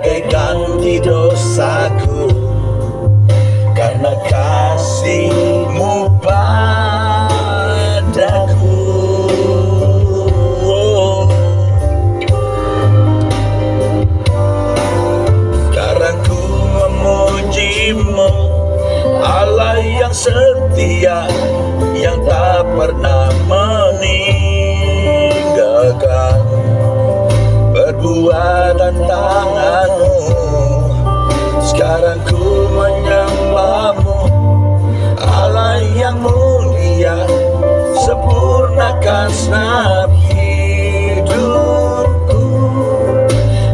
sebagai ganti dosaku, karena kasih-Mu padaku. Sekarang ku memuji-Mu, Allah yang setia, yang tak pernah meninggalkan perbuatan tangan-Mu. Sekarang ku menyembah-Mu, Allah yang mulia, sempurnakan segenap hidupku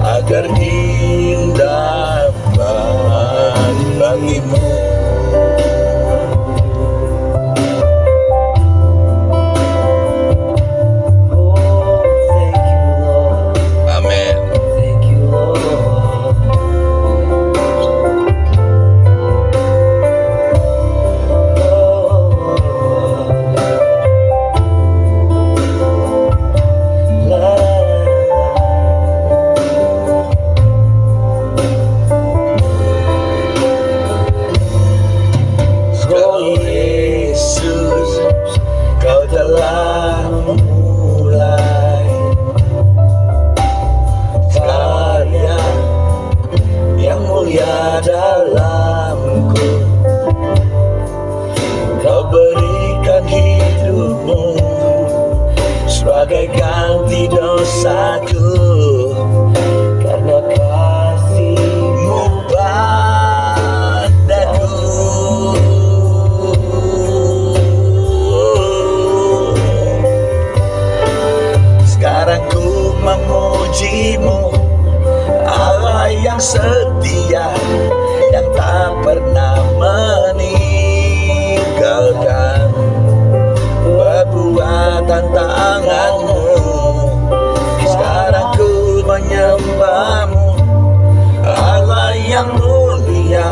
agar indah bagi-Mu. Dalamku, Kau berikan hidup-Mu sebagai ganti dosaku, karena kasih-Mu padaku. Sekarang ku memuji-Mu, Allah yang setia, yang tak pernah meninggalkan perbuatan tangan-Mu. Sekarang ku menyembah-Mu, Allah yang mulia,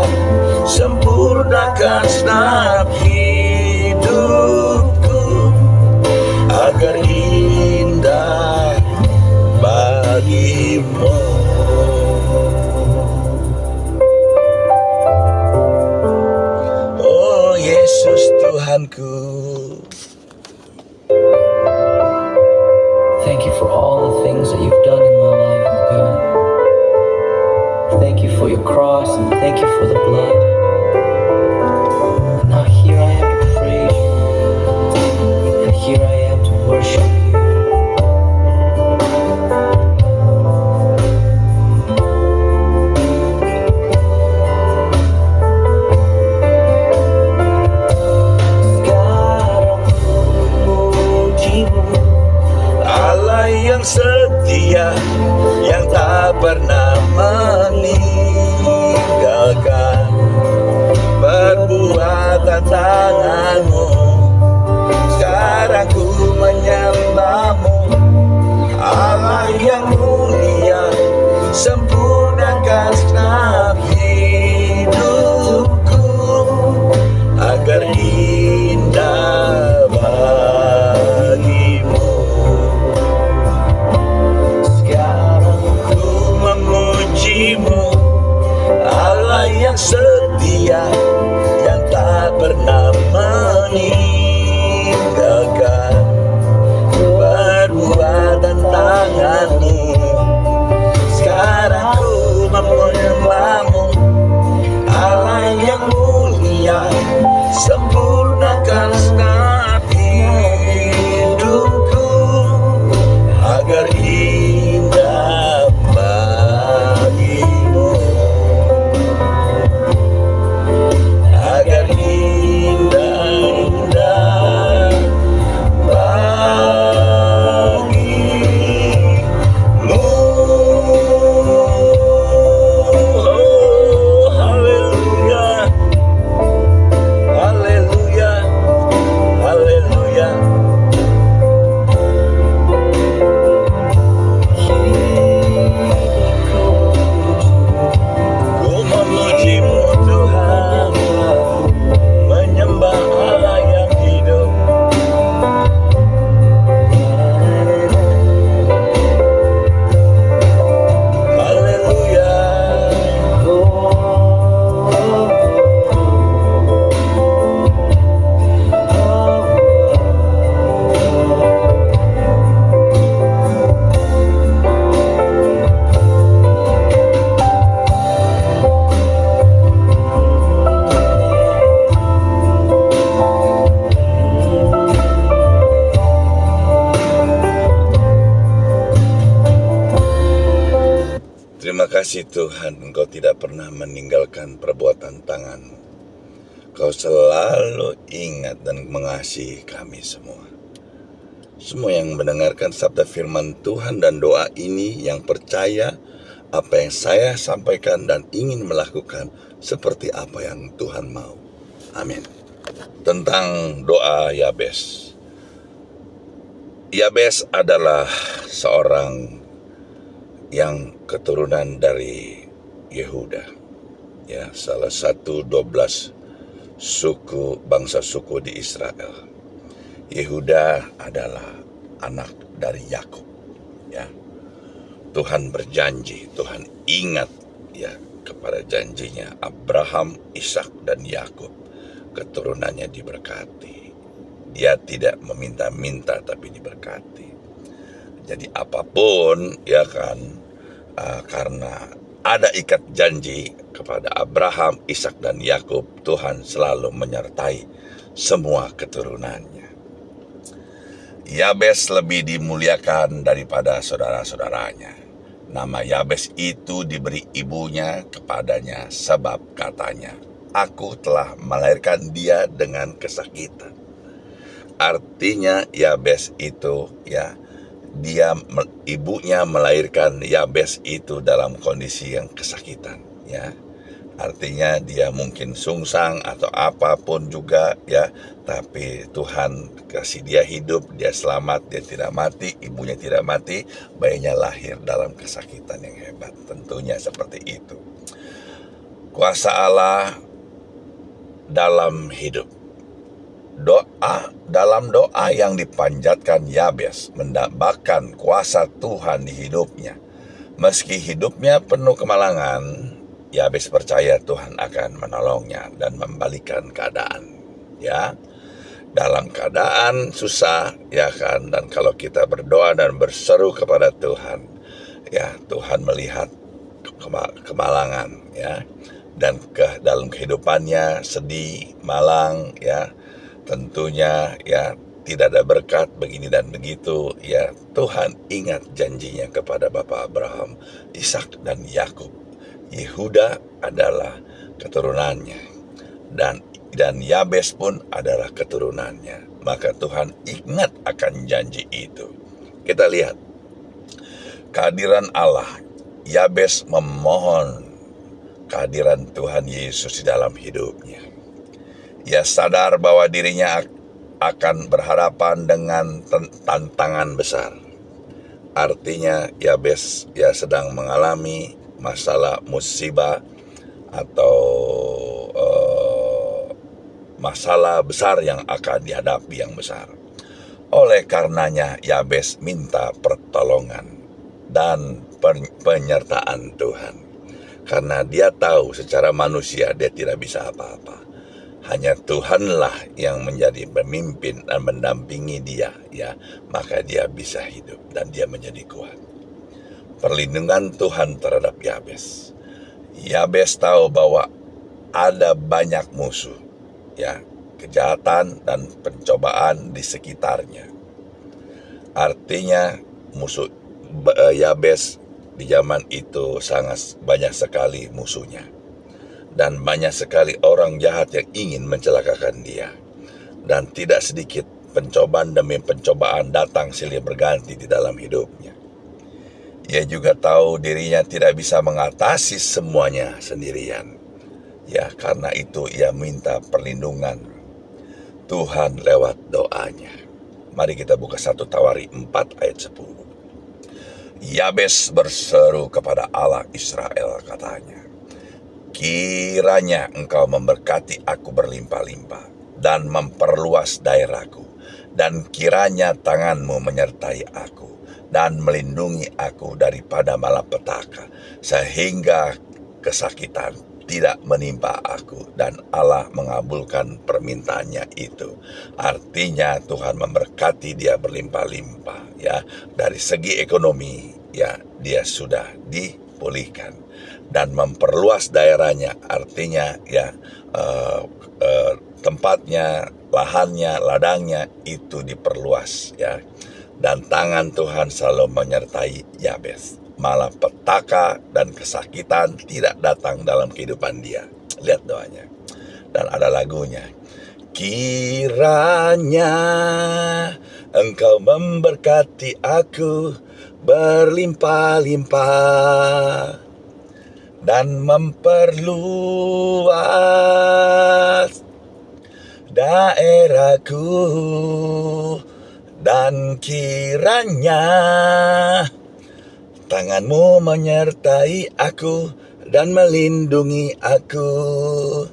sempurnakan segenap hidupku agar indah bagi-Mu. Yesus Tuhanku. Thank you for all the things that you've done in my life, oh God. Thank you for your cross and thank you for the blood. Now here I am to praise you, and here I am to worship you. Yang setia, yang tak pernah meninggalkan perbuatan tangan-Mu. Sekarang ku menyembah-Mu, Allah yang mulia, sempurnakan segenap hidupku agar indah bagi-Mu. Allah yang setia, yang tak pernah meninggalkan perbuatan tangan-Mu. Sekarang ku menyembah-Mu, Allah yang mulia, sempurnakan segenap hidupku agar indah bagi-Mu. kasih Tuhan, Engkau tidak pernah meninggalkan perbuatan tangan-Mu. Kau selalu ingat dan mengasihi kami semua. Semua yang mendengarkan sabda firman Tuhan dan doa ini, yang percaya apa yang saya sampaikan dan ingin melakukan seperti apa yang Tuhan mau. Amin. Tentang doa Yabes. Yabes adalah seorang yang keturunan dari Yehuda, ya, salah satu 12 suku, bangsa suku di Israel. Yehuda adalah anak dari Yakub, ya. Tuhan berjanji, Tuhan ingat, ya, kepada janjinya Abraham, Ishak dan Yakub, keturunannya diberkati. Dia tidak meminta-minta tapi diberkati. Jadi apapun, ya kan, karena ada ikat janji kepada Abraham, Ishak dan Yakub, Tuhan selalu menyertai semua keturunannya. Yabes lebih dimuliakan daripada saudara-saudaranya. Nama Yabes itu diberi ibunya kepadanya sebab katanya, "Aku telah melahirkan dia dengan kesakitan." Artinya Yabes itu, ya, ibunya melahirkan Yabes itu dalam kondisi yang kesakitan, ya. Artinya dia mungkin sungsang atau apapun juga, ya, tapi Tuhan kasih dia hidup, dia selamat, dia tidak mati, ibunya tidak mati, bayinya lahir dalam kesakitan yang hebat. Tentunya seperti itu. Kuasa Allah dalam hidup. Dalam doa yang dipanjatkan Yabes mendapatkan kuasa Tuhan di hidupnya. Meski hidupnya penuh kemalangan, Yabes percaya Tuhan akan menolongnya dan membalikan keadaan, ya. Dalam keadaan susah, ya kan, dan kalau kita berdoa dan berseru kepada Tuhan, ya, Tuhan melihat kemalangan, ya, dan dalam kehidupannya sedih, malang, ya, tentunya, ya, tidak ada berkat begini dan begitu, ya. Tuhan ingat janjinya kepada Bapak Abraham, Ishak dan Yakub. Yehuda adalah keturunannya, dan Yabes pun adalah keturunannya. Maka Tuhan ingat akan janji itu. Kita lihat kehadiran Allah. Yabes memohon kehadiran Tuhan Yesus di dalam hidupnya. Ia sadar bahwa dirinya akan berhadapan dengan tantangan besar. Artinya Yabes, ia sedang mengalami masalah musibah atau masalah besar yang akan dihadapi yang besar. Oleh karenanya Yabes minta pertolongan dan penyertaan Tuhan. Karena dia tahu secara manusia dia tidak bisa apa-apa. Hanya Tuhanlah yang menjadi pemimpin dan mendampingi dia, ya, maka dia bisa hidup dan dia menjadi kuat. Perlindungan Tuhan terhadap Yabes. Yabes tahu bahwa ada banyak musuh, ya, kejahatan dan pencobaan di sekitarnya. Artinya musuh Yabes di zaman itu sangat banyak sekali musuhnya. Dan banyak sekali orang jahat yang ingin mencelakakan dia. Dan tidak sedikit pencobaan demi pencobaan datang silih berganti di dalam hidupnya. Ia juga tahu dirinya tidak bisa mengatasi semuanya sendirian. Ya, karena itu ia minta perlindungan Tuhan lewat doanya. Mari kita buka 1 Tawari 4 ayat 10. Yabes berseru kepada Allah Israel, katanya, "Kiranya engkau memberkati aku berlimpah-limpah dan memperluas daerahku, dan kiranya tanganmu menyertai aku dan melindungi aku daripada malapetaka, sehingga kesakitan tidak menimpa aku." Dan Allah mengabulkan permintaannya itu. Artinya Tuhan memberkati dia berlimpah-limpah, ya. Dari segi ekonomi, ya, dia sudah dipulihkan. Dan memperluas daerahnya, artinya, ya, tempatnya, lahannya, ladangnya itu diperluas, ya. Dan tangan Tuhan selalu menyertai Yabes. malah petaka dan kesakitan tidak datang dalam kehidupan dia. Lihat doanya. Dan ada lagunya. Kiranya Engkau memberkati aku berlimpah-limpah dan memperluas daerahku, dan kiranya tangan-Mu menyertai aku dan melindungi aku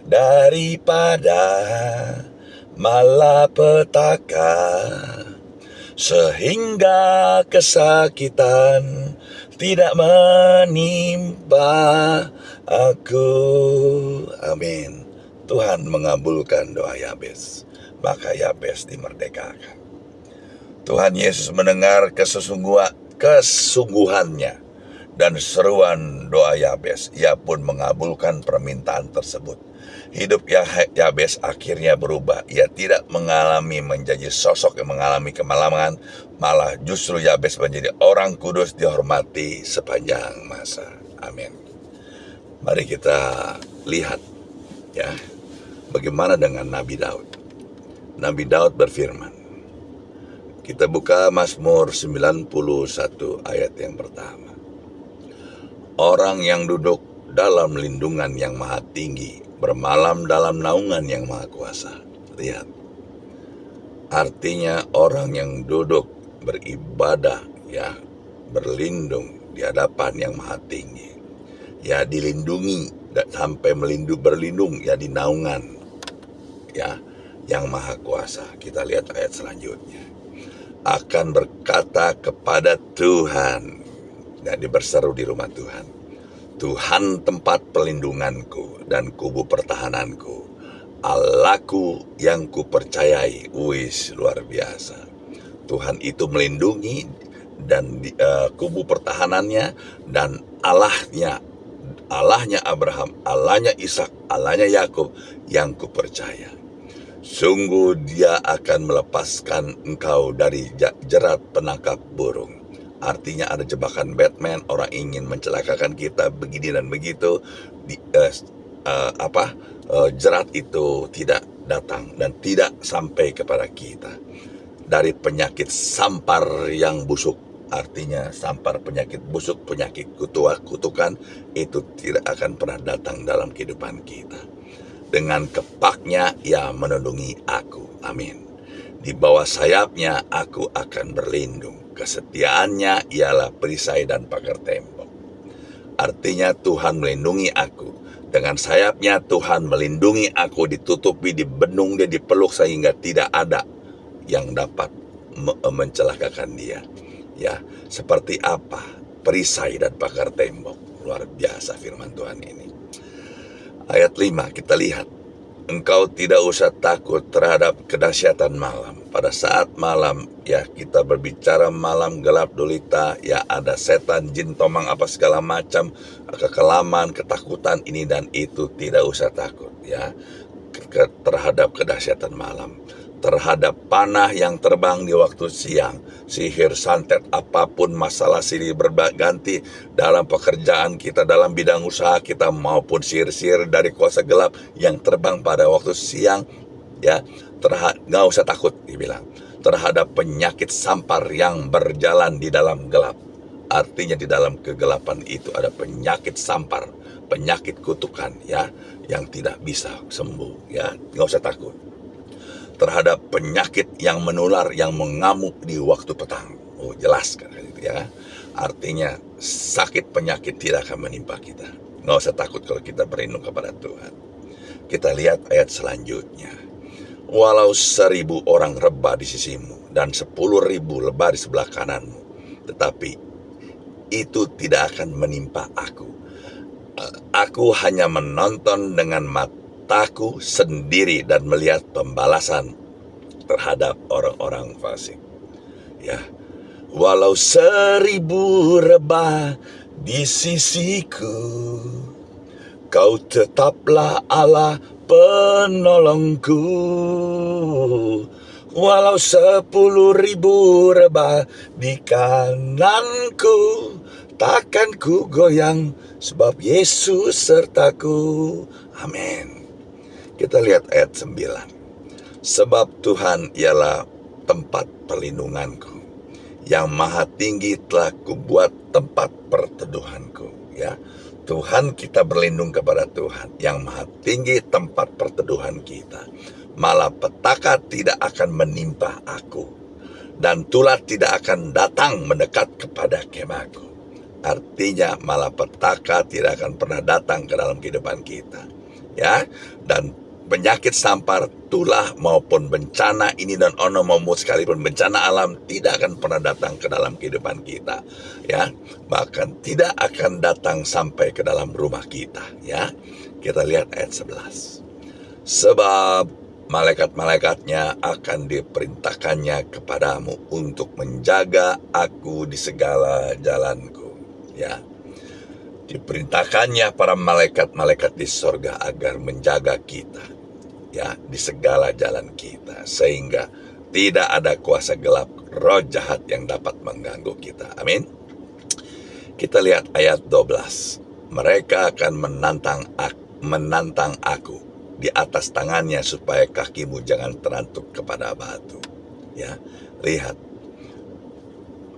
daripada malapetaka, sehingga kesakitan tidak menimpa aku. Amin. Tuhan mengabulkan doa Yabes, maka Yabes dimerdekakan. Tuhan Yesus mendengar kesungguhannya dan seruan doa Yabes. Ia pun mengabulkan permintaan tersebut. Hidup Yabes akhirnya berubah. Ia tidak menjadi sosok yang mengalami kemalangan, malah justru Yabes menjadi orang kudus dihormati sepanjang masa. Amin. Mari kita lihat ya, bagaimana dengan Nabi Daud. Nabi Daud berfirman. Kita buka Mazmur 91 ayat yang pertama. Orang yang duduk dalam lindungan yang maha tinggi, bermalam dalam naungan yang maha kuasa. Lihat. Artinya orang yang duduk beribadah, ya, berlindung di hadapan yang maha tinggi. Ya, dilindungi sampai berlindung ya di naungan ya yang maha kuasa. Kita lihat ayat selanjutnya. Akan berkata kepada Tuhan, dan berseru di rumah Tuhan. Tuhan tempat perlindunganku dan kubu pertahananku, Allahku yang kupercayai. Wis, luar biasa. Tuhan itu melindungi dan kubu pertahanannya, dan Allahnya Abraham, Allahnya Ishak, Allahnya Yakub yang kupercaya. Sungguh Dia akan melepaskan engkau dari jerat penangkap burung. Artinya ada jebakan Batman, orang ingin mencelakakan kita begini dan begitu. Jerat itu tidak datang dan tidak sampai kepada kita. Dari penyakit sampar yang busuk, artinya sampar penyakit busuk, penyakit kutukan, itu tidak akan pernah datang dalam kehidupan kita. Dengan kepaknya Ia melindungi aku. Amin. Di bawah sayapnya aku akan berlindung. Kesetiaannya ialah perisai dan pagar tembok. Artinya Tuhan melindungi aku. Dengan sayapnya Tuhan melindungi aku, ditutupi, dibendung, Dia dipeluk sehingga tidak ada yang dapat mencelakakan Dia. Ya, seperti apa perisai dan pagar tembok. Luar biasa firman Tuhan ini. Ayat 5 kita lihat. Engkau tidak usah takut terhadap kedahsyatan malam. Pada saat malam, ya kita berbicara malam gelap gulita, ya ada setan, jin, tomang, apa segala macam, kekelaman, ketakutan ini dan itu, tidak usah takut ya terhadap kedahsyatan malam. Terhadap panah yang terbang di waktu siang, sihir, santet, apapun masalah silih berganti dalam pekerjaan kita, dalam bidang usaha kita, maupun sihir-sihir dari kuasa gelap yang terbang pada waktu siang, ya, nggak usah takut, dibilang. Terhadap penyakit sampar yang berjalan di dalam gelap. Artinya di dalam kegelapan itu ada penyakit sampar, penyakit kutukan, ya, yang tidak bisa sembuh, ya, nggak usah takut. Terhadap penyakit yang menular, yang mengamuk di waktu petang. Oh, jelas kan itu ya. Artinya sakit penyakit tidak akan menimpa kita. Nggak usah takut kalau kita berlindung kepada Tuhan. Kita lihat ayat selanjutnya. Walau 1000 orang rebah di sisimu dan 10.000 lebah di sebelah kananmu, tetapi itu tidak akan menimpa aku. Aku hanya menonton dengan mataku sendiri dan melihat pembalasan terhadap orang-orang fasik. Ya, walau 1000 rebah di sisiku, Kau tetaplah Allah penolongku. Walau 10.000 rebah di kananku, takkan ku goyang sebab Yesus sertaku. Amin. Kita lihat ayat 9. Sebab Tuhan ialah tempat perlindunganku, yang maha tinggi telah kubuat tempat perteduhanku. Ya, Tuhan, kita berlindung kepada Tuhan yang maha tinggi tempat perteduhan kita. Malapetaka tidak akan menimpa aku, dan tulah tidak akan datang mendekat kepada kemahku. Artinya malapetaka tidak akan pernah datang ke dalam kehidupan kita, ya. Dan penyakit sampar, tulah maupun bencana ini dan ono maupun sekalipun bencana alam tidak akan pernah datang ke dalam kehidupan kita, ya. Bahkan tidak akan datang sampai ke dalam rumah kita, ya. Kita lihat ayat 11. Sebab malaikat-malaikatnya akan diperintahkannya kepadamu untuk menjaga aku di segala jalanku. Ya, diperintahkannya para malaikat-malaikat di sorga agar menjaga kita, ya, di segala jalan kita, sehingga tidak ada kuasa gelap, roh jahat yang dapat mengganggu kita. Amin. Kita lihat ayat 12. Mereka akan menantang aku di atas tangannya supaya kakimu jangan terantuk kepada batu. Ya, lihat,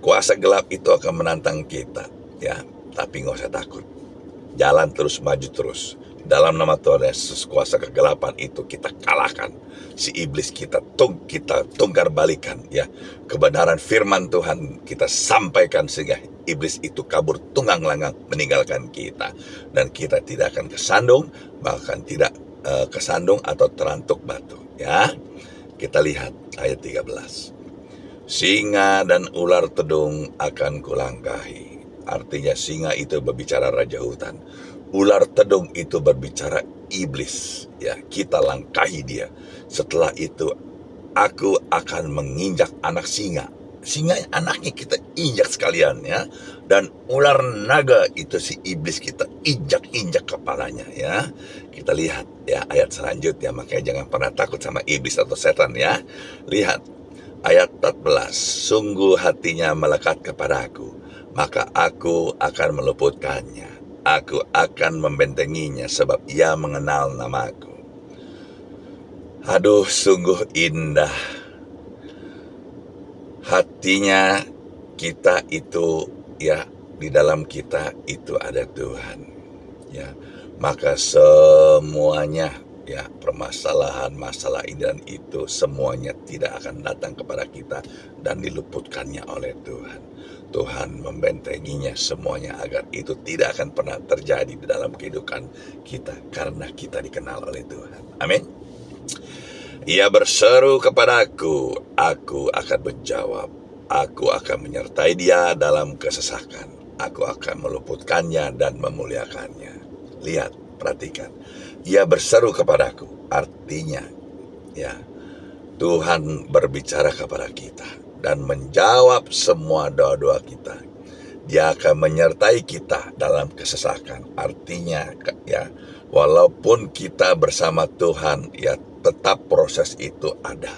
kuasa gelap itu akan menantang kita, ya, tapi nggak usah takut. Jalan terus, maju terus. Dalam nama Tuhan Yesus, kuasa kegelapan itu kita kalahkan. Si iblis kita tungkar balikan, ya. Kebenaran firman Tuhan kita sampaikan sehingga iblis itu kabur tunggang langgang meninggalkan kita, dan kita tidak akan kesandung, bahkan tidak kesandung atau terantuk batu, ya. Kita lihat ayat 13. Singa dan ular tedung akan kulangkahi. Artinya singa itu berbicara raja hutan, ular tedung itu berbicara iblis, ya. Kita langkahi dia. Setelah itu aku akan menginjak anak singa. Singa anaknya kita injak sekalian, ya. Dan ular naga itu si iblis kita injak kepalanya, ya. Kita lihat, ya, ayat selanjutnya. Makanya jangan pernah takut sama iblis atau setan, ya. Lihat ayat 14. Sungguh hatinya melekat kepadaku, maka aku akan meluputkannya. Aku akan membentenginya sebab ia mengenal namaku. Aduh, sungguh indah. Hatinya kita itu, ya, di dalam kita itu ada Tuhan, ya. Maka semuanya, ya, permasalahan, masalah ini dan itu semuanya tidak akan datang kepada kita dan diluputkannya oleh Tuhan. Tuhan membentenginya semuanya agar itu tidak akan pernah terjadi di dalam kehidupan kita karena kita dikenal oleh Tuhan. Amin. Ia berseru kepadaku, aku akan menjawab. Aku akan menyertai dia dalam kesesakan. Aku akan meluputkannya dan memuliakannya. Lihat, perhatikan. Ia berseru kepadaku. Artinya, ya, Tuhan berbicara kepada kita dan menjawab semua doa-doa kita. Dia akan menyertai kita dalam kesesakan. Artinya, ya, walaupun kita bersama Tuhan, ya, tetap proses itu ada.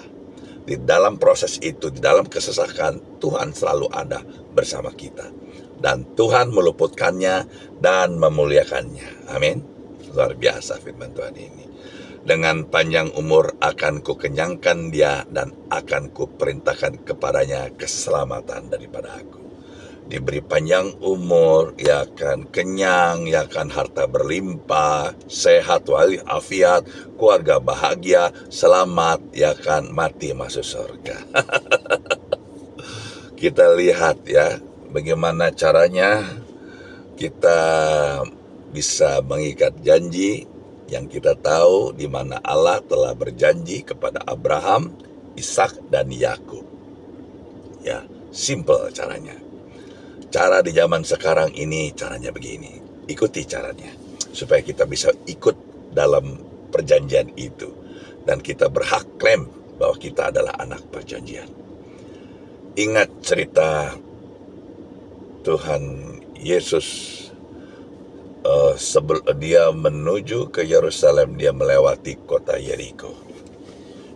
Di dalam proses itu, di dalam kesesakan, Tuhan selalu ada bersama kita. Dan Tuhan meluputkannya dan memuliakannya. Amin. Luar biasa firman Tuhan ini. Dengan panjang umur akan kukenyangkan dia dan akan kuperintahkan kepadanya keselamatan daripada aku. Diberi panjang umur, ia akan kenyang, ia akan harta berlimpah, sehat walafiat, keluarga bahagia, selamat, ia akan mati masuk surga. Kita lihat, ya, bagaimana caranya kita bisa mengikat janji yang kita tahu di mana Allah telah berjanji kepada Abraham, Ishak dan Yakub. Ya, simple caranya. Cara di zaman sekarang ini caranya begini. Ikuti caranya supaya kita bisa ikut dalam perjanjian itu dan kita berhak klaim bahwa kita adalah anak perjanjian. Ingat cerita Tuhan Yesus sebelum dia menuju ke Yerusalem, dia melewati kota Yeriko.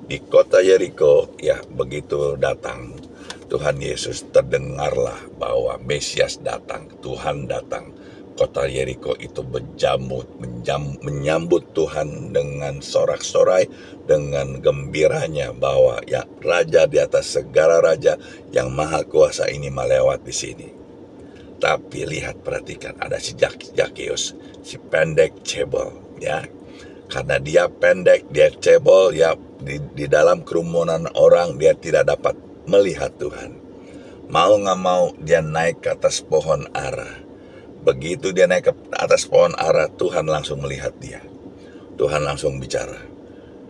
Di kota Yeriko, ya begitu datang Tuhan Yesus, terdengarlah bahwa Mesias datang, Tuhan datang. Kota Yeriko itu menyambut Tuhan dengan sorak-sorai, dengan gembiranya bahwa ya Raja di atas segala raja yang maha kuasa ini melewat di sini. Tapi lihat, perhatikan, ada si Zakeus, si pendek cebol, ya. Karena dia pendek, dia cebol, ya, di dalam kerumunan orang dia tidak dapat melihat Tuhan. Mau nggak mau dia naik ke atas pohon ara. Begitu dia naik ke atas pohon ara, Tuhan langsung melihat dia. Tuhan langsung bicara,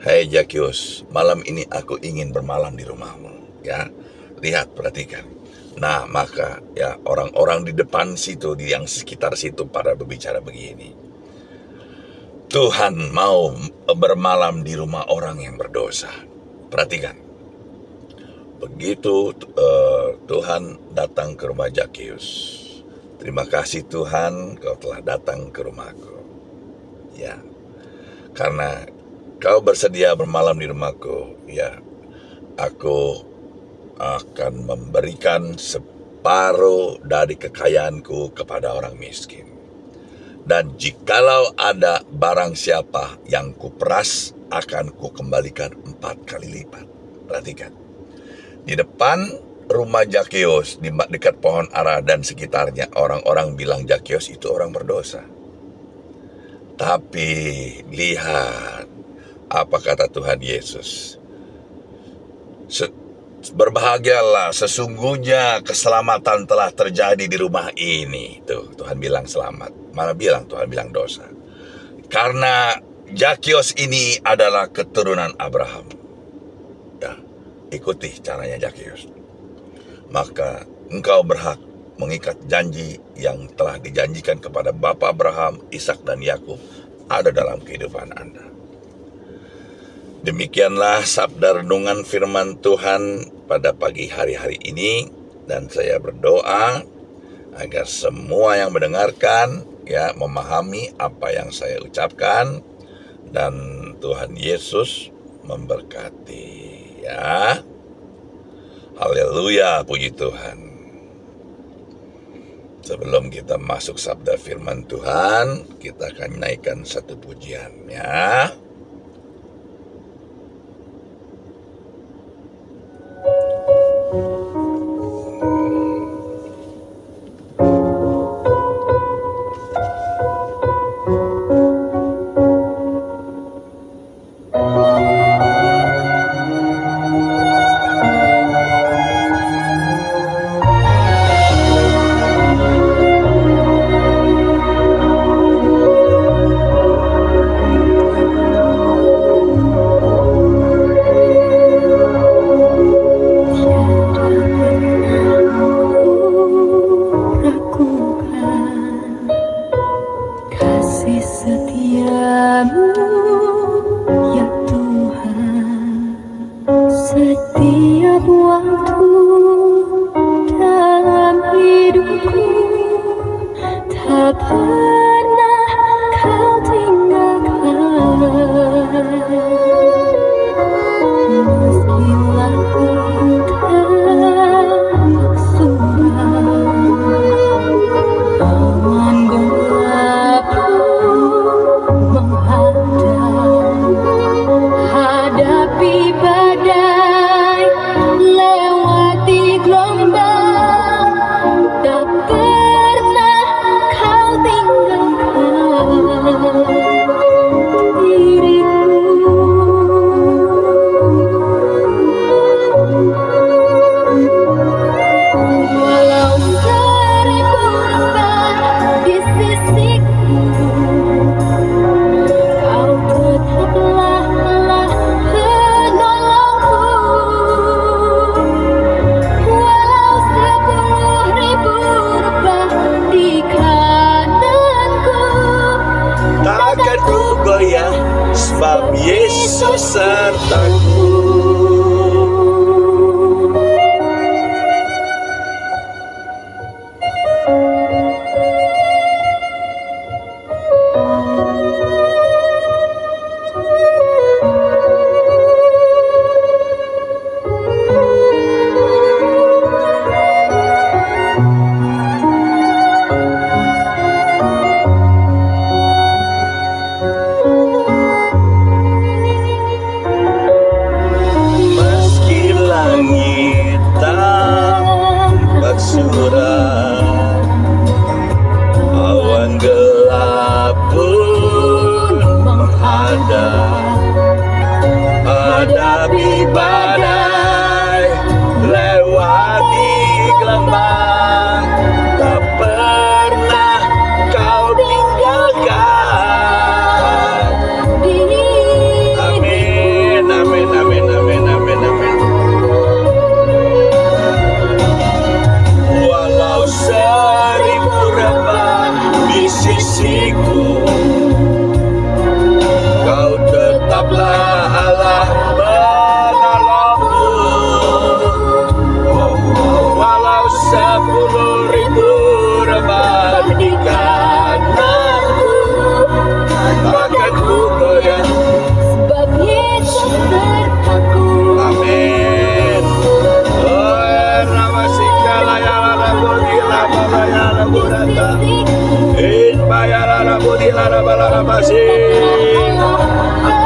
"Hai Zakeus, malam ini aku ingin bermalam di rumahmu." Ya, lihat, perhatikan. Nah, maka ya orang-orang di depan situ, di yang sekitar situ pada berbicara begini. Tuhan mau bermalam di rumah orang yang berdosa. Perhatikan. Begitu Tuhan datang ke rumah Zakeus. "Terima kasih Tuhan, kau telah datang ke rumahku. Ya, karena kau bersedia bermalam di rumahku, ya, aku akan memberikan separuh dari kekayaanku kepada orang miskin. Dan jikalau ada barang siapa yang kuperas, akan kukembalikan 4 kali lipat." Perhatikan. Di depan rumah Zakeus, di dekat pohon ara dan sekitarnya, orang-orang bilang Zakeus itu orang berdosa. Tapi lihat apa kata Tuhan Yesus. "Berbahagialah, sesungguhnya keselamatan telah terjadi di rumah ini." Tuh, Tuhan bilang selamat. Mana bilang Tuhan bilang dosa. Karena Zakeus ini adalah keturunan Abraham. Ya, ikuti caranya Zakeus. Maka engkau berhak mengikat janji yang telah dijanjikan kepada Bapa Abraham, Ishak dan Yakub ada dalam kehidupan Anda. Demikianlah sabda renungan firman Tuhan pada pagi hari ini, dan saya berdoa agar semua yang mendengarkan ya memahami apa yang saya ucapkan, dan Tuhan Yesus memberkati, ya. Haleluya, puji Tuhan. Sebelum kita masuk sabda firman Tuhan, kita akan naikkan satu pujian, ya.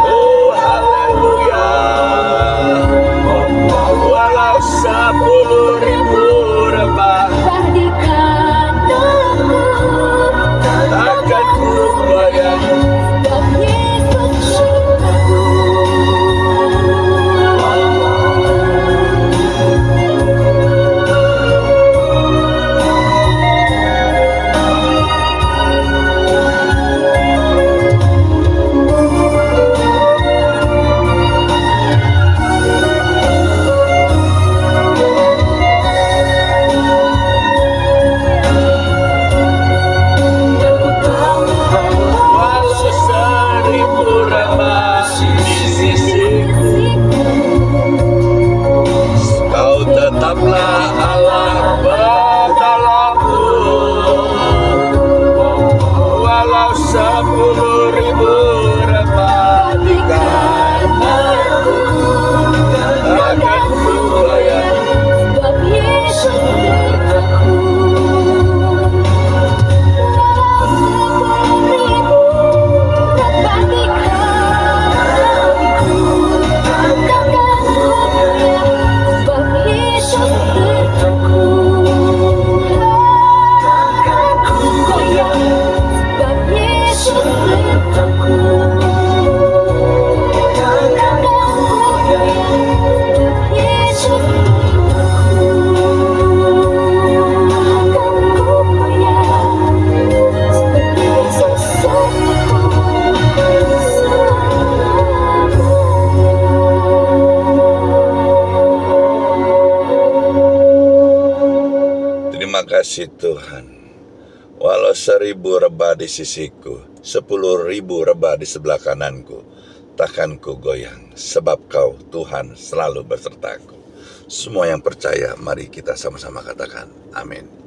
Oh haleluya. Walau 10.000 rebah takkan ku goyang. Walau 1000 rebah di sisiku, kau tetaplah Allah penolongku. Walau 10.000 rebah di kananku, takkan ku goyang. Terima kasih Tuhan. Walau 1000 rebah di sisiku, 10.000 rebah di sebelah kananku, takkan ku goyang, sebab Kau Tuhan selalu besertaku. Semua yang percaya, mari kita sama-sama katakan amin.